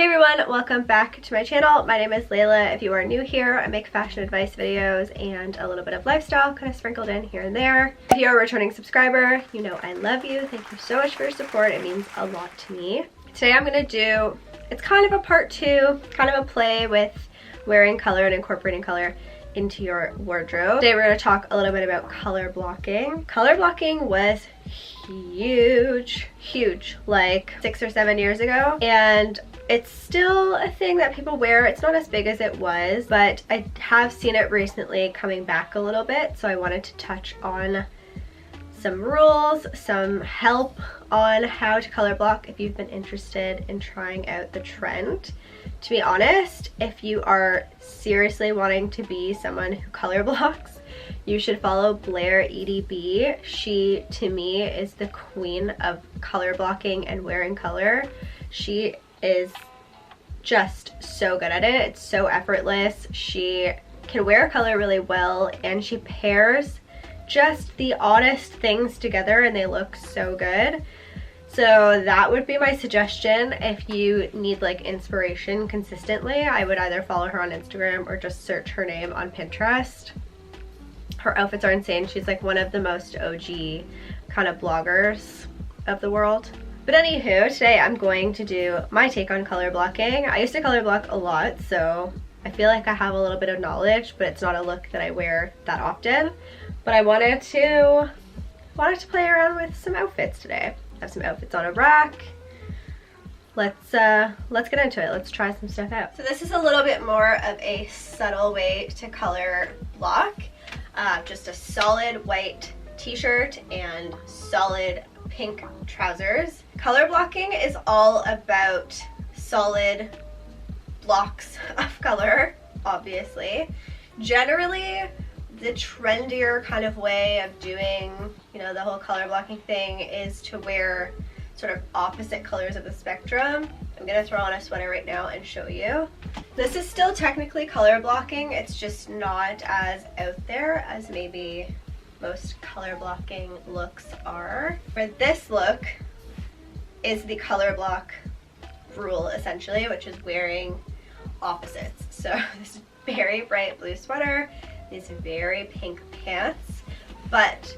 Hey everyone, welcome back to my channel. My name is Layla. If you are new here, I make fashion advice videos and a little bit of lifestyle kind of sprinkled in here and there. If you're a returning subscriber, you know I love you. Thank you so much for your support. It means a lot to me. Today I'm going to do, it's kind of a part two, kind of a play with wearing color and incorporating color into your wardrobe. Today we're going to talk a little bit about color blocking. Color blocking was huge like 6 or 7 years ago, and it's still a thing that people wear. It's not as big as it was, but I have seen it recently coming back a little bit, so I wanted to touch on some rules, some help on how to color block if you've been interested in trying out the trend. To be honest, if you are seriously wanting to be someone who color blocks, you should follow Blair EDB. She, to me, is the queen of color blocking and wearing color. She is just so good at it. It's so effortless. She can wear color really well, and she pairs just the oddest things together and they look so good. So that would be my suggestion. If you need like inspiration consistently, I would either follow her on Instagram or just search her name on Pinterest. Her outfits are insane. She's like one of the most OG kind of bloggers of the world. But anywho, today I'm going to do my take on color blocking. I used to color block a lot, so I feel like I have a little bit of knowledge, but it's not a look that I wear that often. But I wanted to play around with some outfits today. I have some outfits on a rack. Let's get into it. Let's try some stuff out. So this is a little bit more of a subtle way to color block. Just a solid white t-shirt and solid pink trousers. Color blocking is all about solid blocks of color, obviously. Generally, the trendier kind of way of doing, you know, the whole color blocking thing is to wear sort of opposite colors of the spectrum. I'm gonna throw on a sweater right now and show you. This is still technically color blocking. It's just not as out there as maybe most color blocking looks are. For this look is the color block rule essentially, which is wearing opposites. So this very bright blue sweater, these very pink pants, but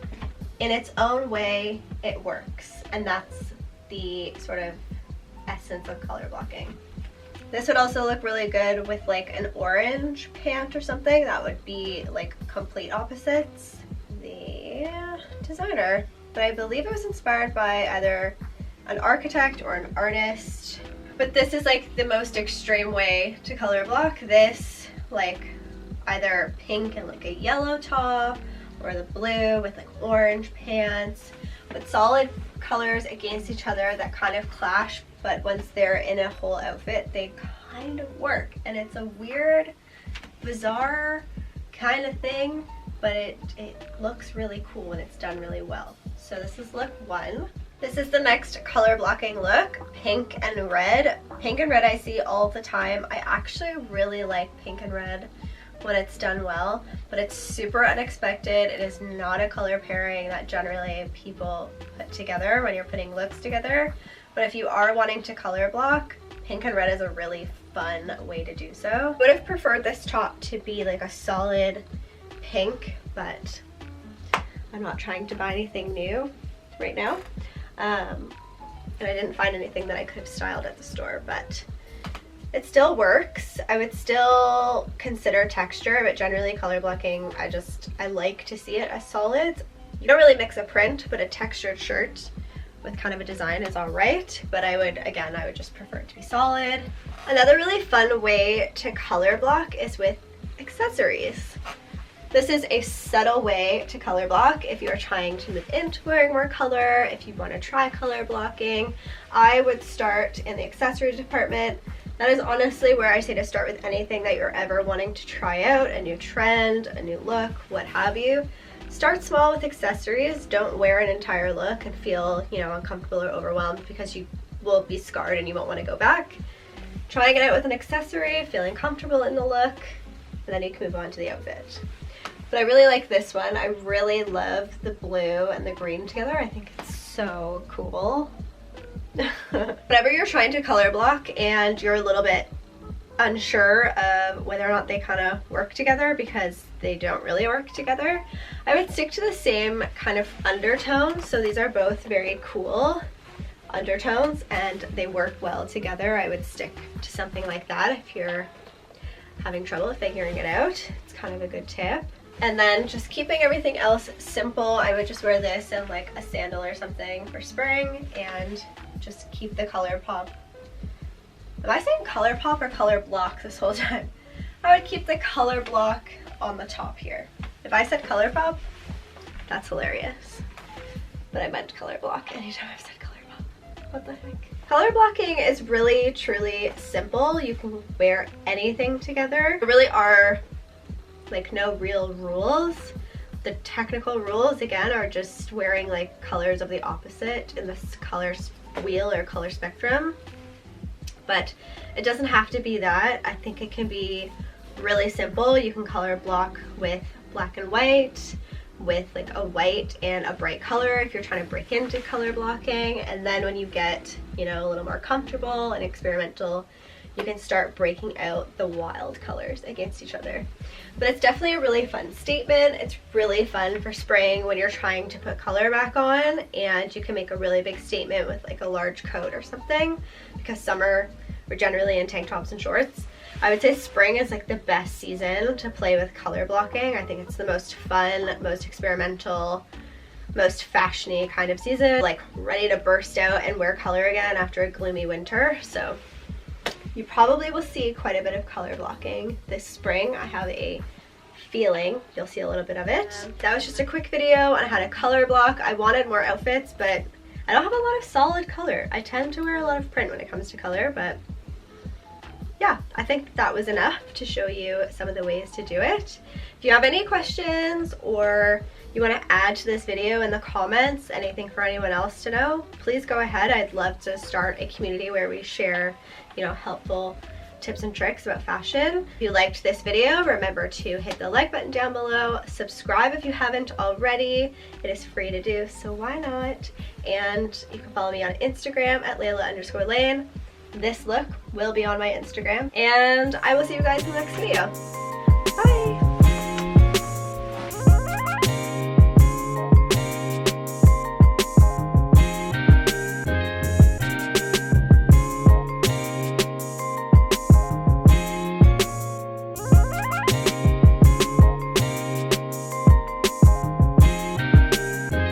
in its own way it works, and that's the sort of essence of color blocking. This would also look really good with like an orange pant or something. That would be like complete opposites. The designer, but I believe it was inspired by either an architect or an artist. But this is like the most extreme way to color block. This like either pink and like a yellow top, or the blue with like orange pants, with solid colors against each other that kind of clash, but once they're in a whole outfit they kind of work. And it's a weird, bizarre kind of thing, but it looks really cool when it's done really well. So this is look one. This is the next color blocking look, pink and red. Pink and red I see all the time. I actually really like pink and red when it's done well, but it's super unexpected. It is not a color pairing that generally people put together when you're putting looks together. But if you are wanting to color block, pink and red is a really fun way to do so. I would have preferred this top to be like a solid pink, but I'm not trying to buy anything new right now. And I didn't find anything that I could have styled at the store, but it still works. I would still consider texture, but generally color blocking, I like to see it as solids. You don't really mix a print, but a textured shirt with kind of a design is all right. But I would just prefer it to be solid. Another really fun way to color block is with accessories. This is a subtle way to color block if you're trying to move into wearing more color, if you want to try color blocking. I would start in the accessories department. That is honestly where I say to start with anything that you're ever wanting to try out, a new trend, a new look, what have you. Start small with accessories. Don't wear an entire look and feel, you know, uncomfortable or overwhelmed, because you will be scarred and you won't want to go back. Trying it out with an accessory, feeling comfortable in the look, and then you can move on to the outfit. But I really like this one. I really love the blue and the green together. I think it's so cool. Whenever you're trying to color block and you're a little bit unsure of whether or not they kind of work together, because they don't really work together, I would stick to the same kind of undertones. So these are both very cool undertones and they work well together. I would stick to something like that if you're having trouble figuring it out. It's kind of a good tip. And then just keeping everything else simple, I would just wear this and like a sandal or something for spring and just keep the color pop. Am I saying color pop or color block this whole time? I would keep the color block on the top here. If I said color pop, that's hilarious. But I meant color block anytime I've said color pop. What the heck? Color blocking is really, truly simple. You can wear anything together. There really are like no real rules. The technical rules, again, are just wearing like colors of the opposite in this color wheel or color spectrum. But it doesn't have to be that. I think it can be really simple. You can color block with black and white, with like a white and a bright color if you're trying to break into color blocking. And then when you get, you know, a little more comfortable and experimental, you can start breaking out the wild colors against each other. But it's definitely a really fun statement. It's really fun for spring when you're trying to put color back on, and you can make a really big statement with like a large coat or something, because summer we're generally in tank tops and shorts. I would say spring is like the best season to play with color blocking. I think it's the most fun, most experimental, most fashiony kind of season, like ready to burst out and wear color again after a gloomy winter. So you probably will see quite a bit of color blocking this spring. I have a feeling you'll see a little bit of it. That was just a quick video on how to color block. I wanted more outfits, but I don't have a lot of solid color. I tend to wear a lot of print when it comes to color, but yeah, I think that was enough to show you some of the ways to do it. If you have any questions or you want to add to this video in the comments, anything for anyone else to know, please go ahead. I'd love to start a community where we share, you know, helpful tips and tricks about fashion. If you liked this video, remember to hit the like button down below, subscribe if you haven't already. It is free to do, so why not? And you can follow me on Instagram at Layla_Lane. This look will be on my Instagram, and I will see you guys in the next video. Bye!